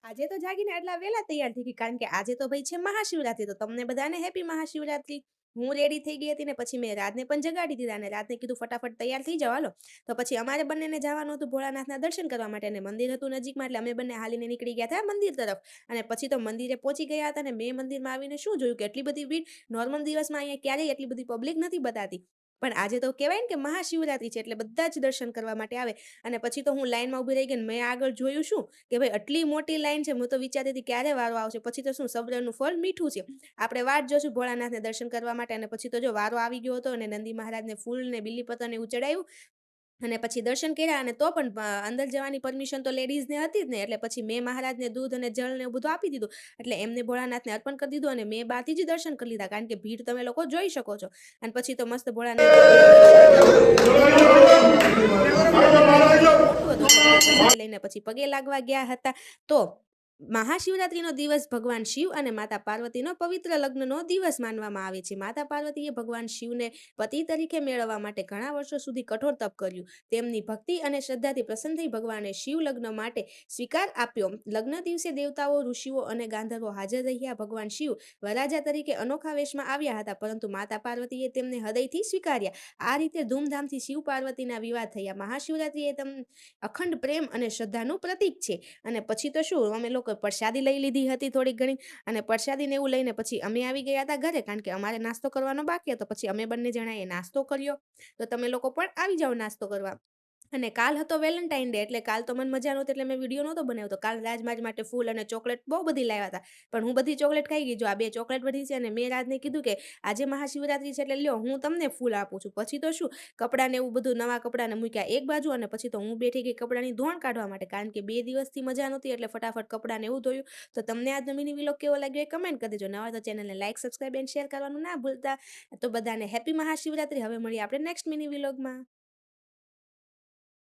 આજે તો જાગીને એટલા વેલા તૈયાર થઈ ગઈ કારણ કે આજે તો ભાઈ છે મહાશિવરાત્રી તો તમને બધાને હેપી મહાશિવરાત્રી. હું રેડી થઈ ગઈ હતી ને પછી મેં રાતને પણ જગાડી દીધા અને રાતને કીધું ફટાફટ તૈયાર થઈ જાવ હાલો. તો પછી અમારે બંનેને જવાનું હતું ભોળાનાથના દર્શન કરવા માટે અને મંદિર હતું નજીકમાં એટલે અમે બંને હાલીને નીકળી ગયા હતા મંદિર તરફ. અને પછી તો મંદિરે પહોંચી ગયા હતા અને મેં મંદિરમાં આવીને શું જોયું કે એટલી બધી ભીડ. નોર્મલ દિવસમાં અહીંયા ક્યારેય એટલી બધી પબ્લિક નથી બતાતી. પણ આજે તો કહેવાય ને કે મહાશિવરાત્રી છે એટલે બધા જ દર્શન કરવા માટે આવે. અને પછી તો હું લાઈનમાં ઊભી રહી ગઈ ને મેં આગળ જોયું શું કે ભાઈ આટલી મોટી લાઈન છે. હું તો વિચારતી હતી ક્યારે વારો આવશે. પછી તો શું સબ્રનું ફળ મીઠું છે. આપણે વાટ જોશું ભોળાનાથને દર્શન કરવા માટે અને પછી તો જો વારો આવી ગયો હતો અને નંદી મહારાજને ફૂલ ને બીલીપત્ર ને એવું ચડાવ્યું. અને પછી દર્શન કર્યા અને તો પણ અંદર જવાની પરમિશન તો લેડીઝને હતી જ ને એટલે પછી મેં મહારાજને દૂધ અને જળ ને એવું બધું આપી દીધું. એટલે એમને ભોળાનાથને અર્પણ કરી દીધું અને મેં બહારથી જ દર્શન કરી લીધા કારણ કે ભીડ તમે લોકો જોઈ શકો છો. અને પછી તો મસ્ત ભોળાનાથના દર્શન મોટું હતું એટલે પ્રસાદી લઈને પછી પગે લાગવા ગયા હતા. તો મહાશિવરાત્રીનો દિવસ ભગવાન શિવ અને માતા પાર્વતીનો પવિત્ર લગ્નનો દિવસ માનવામાં આવે છે. માતા પાર્વતીએ ભગવાન શિવને પતિ તરીકે મેળવવા માટે ઘણા વર્ષો સુધી કઠોર તપ કર્યું. તેમની ભક્તિ અને શ્રદ્ધાથી પ્રસન્ન થઈ ભગવાને શિવ લગ્ન માટે સ્વીકાર આપ્યો. લગ્ન દિવસે દેવતાઓ, ઋષિઓ અને ગાંધર્વો હાજર રહ્યા. ભગવાન શિવ વરરાજા તરીકે અનોખા વેશમાં આવ્યા હતા પરંતુ માતા પાર્વતીએ તેમને હૃદયથી સ્વીકાર્યા. આ રીતે ધૂમધામથી શિવ પાર્વતીના વિવાહ થયા. મહાશિવરાત્રી એ અખંડ પ્રેમ અને શ્રદ્ધાનું પ્રતીક છે. અને પછી તો શું અમે લોકો પ્રસાદી લઈ લીધી હતી થોડી ઘણી અને પ્રસાદીને એવું લઈને પછી અમે આવી ગયા હતા ઘરે કારણ કે અમારે નાસ્તો કરવાનો બાકી હતો. પછી અમે બંને જણાએ નાસ્તો કર્યો. તો તમે લોકો પણ આવી જાઓ નાસ્તો કરવા. અને કાલ હતો વેલેન્ટાઇન ડે એટલે કાલ તો મને મજા નહોતી એટલે મેં વિડીયો નહોતો બનાવ્યો. તો કાલ રાજ મારી માટે ફૂલ અને ચોકલેટ બહુ બધી લાવ્યા હતા. પણ હું બધી ચોકલેટ ખાઈ ગઈ. જો આ 2 ચોકલેટ વધી છે અને મેં રાજને કીધું કે આજે મહાશિવરાત્રી છે એટલે લ્યો હું તમને ફૂલ આપું છું. પછી તો શું કપડાને એવું બધું નવા કપડાને મૂક્યા એક બાજુ અને પછી તો હું બેઠી ગઈ કપડાની ધોણ કાઢવા માટે કારણ કે 2 દિવસથી મજા નહોતી એટલે ફટાફટ કપડાને એવું ધોયું. તો તમને આજનો મિની વ્લોગ કેવો લાગ્યો એ કમેન્ટ કરી દેજો. નવા તો ચેનલને લાઈક, સબસ્ક્રાઇબ એન્ડ શેર કરવાનું ના ભૂલતા. તો બધાને હેપી મહાશિવરાત્રી. હવે મળીએ આપણે નેક્સ્ટ મિની વ્લોગમાં.